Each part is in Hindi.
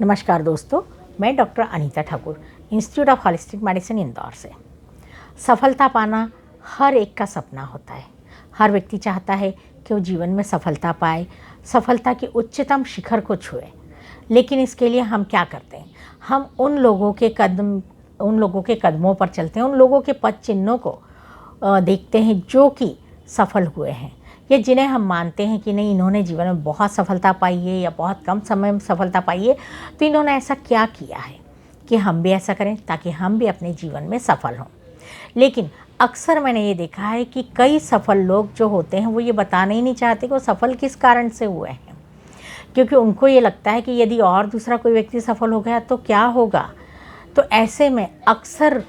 नमस्कार दोस्तों, मैं doctor Anita Thakur, institute of holistic medicine Indore से। सफलता पाना हर एक का सपना होता है। हर व्यक्ति चाहता है कि वो जीवन में सफलता पाए, सफलता की उच्चतम शिखर को छुए। लेकिन इसके लिए हम क्या करते हैं? हम उन लोगों के कदमों पर चलते हैं, उन लोगों के पद चिन्हों को देखते हैं जो कि सफल हुए हैं, या जिन्हें हम मानते हैं कि नहीं, इन्होंने जीवन में बहुत सफलता पाई है या बहुत कम समय में सफलता पाई है, तो इन्होंने ऐसा क्या किया है कि हम भी ऐसा करें ताकि हम भी अपने जीवन में सफल हों। लेकिन अक्सर मैंने ये देखा है कि कई सफल लोग जो होते हैं वो ये बताना ही नहीं चाहते कि वो सफल किस कारण से हुए हैं, क्योंकि उनको ये लगता है कि यदि और दूसरा कोई व्यक्ति सफल हो गया तो क्या होगा। तो ऐसे में अक्सर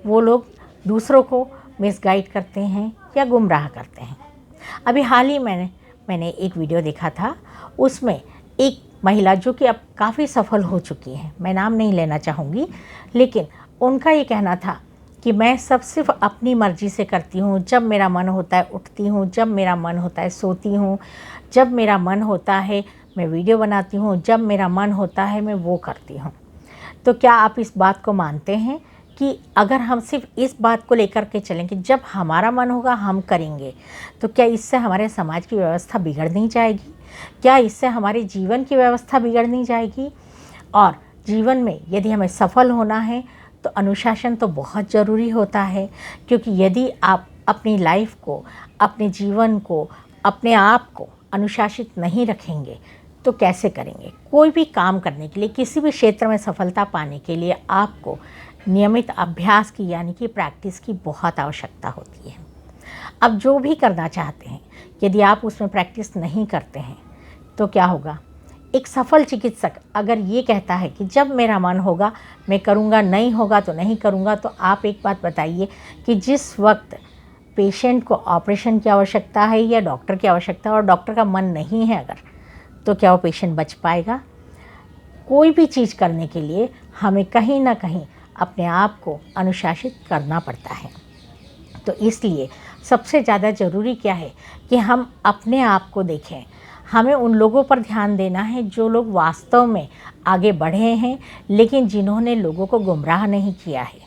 वो लोग दूसरों को मिसगाइड करते हैं या गुमराह करते हैं। अभी हाल ही मैंने एक वीडियो देखा था, उसमें एक महिला जो कि अब काफ़ी सफल हो चुकी है, मैं नाम नहीं लेना चाहूँगी, लेकिन उनका ये कहना था कि मैं सब सिर्फ अपनी मर्ज़ी से करती हूँ। जब मेरा मन होता है उठती हूँ, जब मेरा मन होता है सोती हूँ, जब मेरा मन होता है मैं वीडियो बनाती हूँ, जब मेरा मन होता है मैं वो करती हूँ। तो क्या आप इस बात को मानते हैं कि अगर हम सिर्फ इस बात को लेकर के चलें कि जब हमारा मन होगा हम करेंगे, तो क्या इससे हमारे समाज की व्यवस्था बिगड़ नहीं जाएगी? क्या इससे हमारे जीवन की व्यवस्था बिगड़ नहीं जाएगी? और जीवन में यदि हमें सफल होना है तो अनुशासन तो बहुत ज़रूरी होता है, क्योंकि यदि आप अपनी लाइफ को, अपने जीवन को, अपने आप को अनुशासित नहीं रखेंगे तो कैसे करेंगे? कोई भी काम करने के लिए, किसी भी क्षेत्र में सफलता पाने के लिए आपको नियमित अभ्यास की, यानी कि प्रैक्टिस की बहुत आवश्यकता होती है। अब जो भी करना चाहते हैं, यदि आप उसमें प्रैक्टिस नहीं करते हैं तो क्या होगा? एक सफल चिकित्सक अगर ये कहता है कि जब मेरा मन होगा मैं करूँगा, नहीं होगा तो नहीं करूँगा, तो आप एक बात बताइए कि जिस वक्त पेशेंट को ऑपरेशन की आवश्यकता है या डॉक्टर की आवश्यकता है और डॉक्टर का मन नहीं है अगर, तो क्या वो पेशेंट बच पाएगा? कोई भी चीज़ करने के लिए हमें कहीं ना कहीं अपने आप को अनुशासित करना पड़ता है। तो इसलिए सबसे ज़्यादा ज़रूरी क्या है कि हम अपने आप को देखें। हमें उन लोगों पर ध्यान देना है जो लोग वास्तव में आगे बढ़े हैं, लेकिन जिन्होंने लोगों को गुमराह नहीं किया है।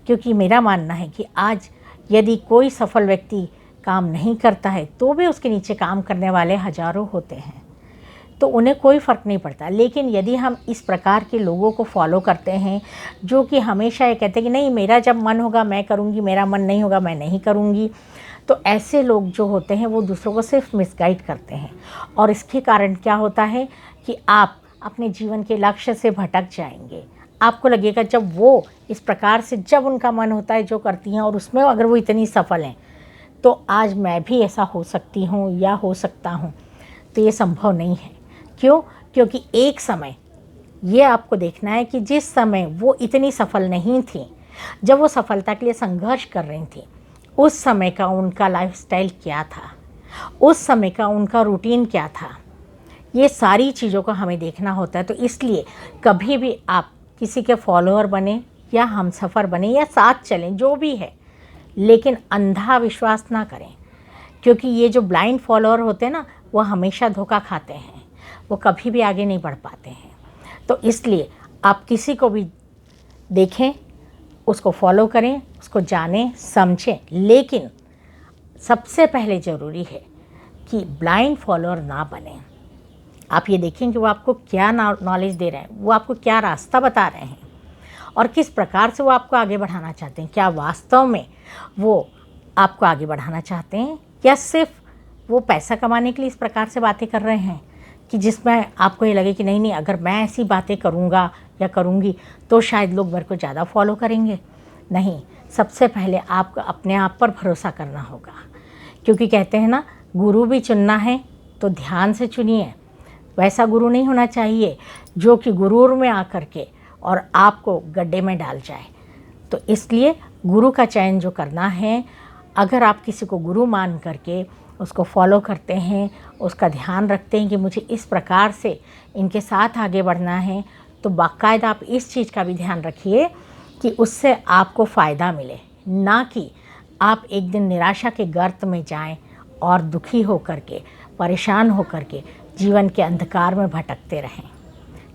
क्योंकि मेरा मानना है कि आज यदि कोई सफल व्यक्ति काम नहीं करता है तो भी उसके नीचे काम करने वाले हज़ारों होते हैं, तो उन्हें कोई फ़र्क नहीं पड़ता। लेकिन यदि हम इस प्रकार के लोगों को फॉलो करते हैं जो कि हमेशा ये कहते हैं कि नहीं, मेरा जब मन होगा मैं करूँगी, मेरा मन नहीं होगा मैं नहीं करूँगी, तो ऐसे लोग जो होते हैं वो दूसरों को सिर्फ मिसगाइड करते हैं। और इसके कारण क्या होता है कि आप अपने जीवन के लक्ष्य से भटक जाएंगे। आपको लगेगा जब वो इस प्रकार से, जब उनका मन होता है जो करती हैं और उसमें अगर वो इतनी सफल हैं, तो आज मैं भी ऐसा हो सकती हूँ या हो सकता हूँ। तो ये संभव नहीं है। क्यों? क्योंकि एक समय ये आपको देखना है कि जिस समय वो इतनी सफल नहीं थी, जब वो सफलता के लिए संघर्ष कर रही थी, उस समय का उनका लाइफस्टाइल क्या था, उस समय का उनका रूटीन क्या था, ये सारी चीज़ों को हमें देखना होता है। तो इसलिए कभी भी आप किसी के फॉलोअर बने या हमसफ़र बने या साथ चलें, जो भी है, लेकिन अंधा विश्वास ना करें। क्योंकि ये जो ब्लाइंड फॉलोअर होते हैं ना, वो हमेशा धोखा खाते हैं, वो कभी भी आगे नहीं बढ़ पाते हैं। तो इसलिए आप किसी को भी देखें, उसको फॉलो करें, उसको जानें, समझें, लेकिन सबसे पहले ज़रूरी है कि ब्लाइंड फॉलोअर ना बने। आप ये देखें कि वो आपको क्या नॉलेज दे रहे हैं, वो आपको क्या रास्ता बता रहे हैं और किस प्रकार से वो आपको आगे बढ़ाना चाहते हैं। क्या वास्तव में वो आपको आगे बढ़ाना चाहते हैं या सिर्फ वो पैसा कमाने के लिए इस प्रकार से बातें कर रहे हैं कि जिसमें आपको ये लगे कि नहीं नहीं, अगर मैं ऐसी बातें करूँगा या करूँगी तो शायद लोग मेरे को ज़्यादा फॉलो करेंगे। नहीं, सबसे पहले आपको अपने आप पर भरोसा करना होगा। क्योंकि कहते हैं ना, गुरु भी चुनना है तो ध्यान से चुनिए। वैसा गुरु नहीं होना चाहिए जो कि गुरूर में आकर के और आपको गड्ढे में डाल जाए। तो इसलिए गुरु का चयन जो करना है, अगर आप किसी को गुरु मान करके उसको फॉलो करते हैं, उसका ध्यान रखते हैं कि मुझे इस प्रकार से इनके साथ आगे बढ़ना है, तो बाकायदा आप इस चीज़ का भी ध्यान रखिए कि उससे आपको फ़ायदा मिले, ना कि आप एक दिन निराशा के गर्त में जाएं और दुखी होकर के, परेशान होकर के जीवन के अंधकार में भटकते रहें।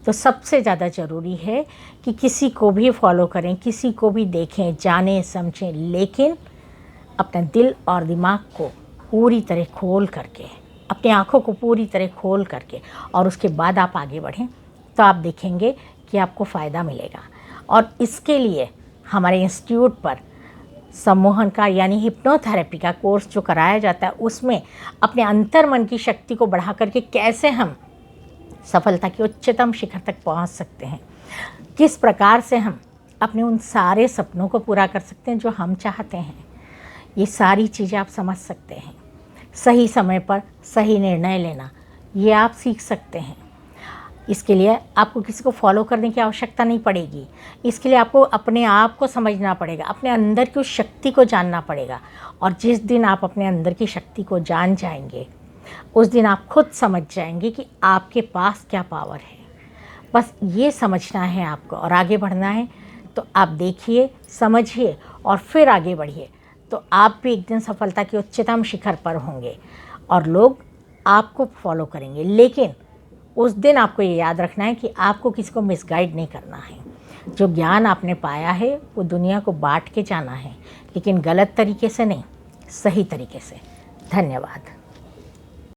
तो सबसे ज़्यादा ज़रूरी है कि किसी को भी फॉलो करें, किसी को भी देखें, जानें, समझें, लेकिन अपने दिल और दिमाग को पूरी तरह खोल करके, अपनी आँखों को पूरी तरह खोल करके और उसके बाद आप आगे बढ़ें, तो आप देखेंगे कि आपको फ़ायदा मिलेगा। और इसके लिए हमारे इंस्टीट्यूट पर सम्मोहन का यानी हिप्नोथेरेपी का कोर्स जो कराया जाता है, उसमें अपने अंतर्मन की शक्ति को बढ़ा करके कैसे हम सफलता के उच्चतम शिखर तक पहुंच सकते हैं, किस प्रकार से हम अपने उन सारे सपनों को पूरा कर सकते हैं जो हम चाहते हैं, ये सारी चीज़ें आप समझ सकते हैं। सही समय पर सही निर्णय लेना, ये आप सीख सकते हैं। इसके लिए आपको किसी को फॉलो करने की आवश्यकता नहीं पड़ेगी। इसके लिए आपको अपने आप को समझना पड़ेगा, अपने अंदर की उस शक्ति को जानना पड़ेगा। और जिस दिन आप अपने अंदर की शक्ति को जान जाएंगे, उस दिन आप खुद समझ जाएंगे कि आपके पास क्या पावर है। बस ये समझना है आपको और आगे बढ़ना है। तो आप देखिए, समझिए और फिर आगे बढ़िए, तो आप भी एक दिन सफलता के उच्चतम शिखर पर होंगे और लोग आपको फॉलो करेंगे। लेकिन उस दिन आपको ये याद रखना है कि आपको किसी को मिसगाइड नहीं करना है। जो ज्ञान आपने पाया है वो दुनिया को बांट के जाना है, लेकिन गलत तरीके से नहीं, सही तरीके से। धन्यवाद।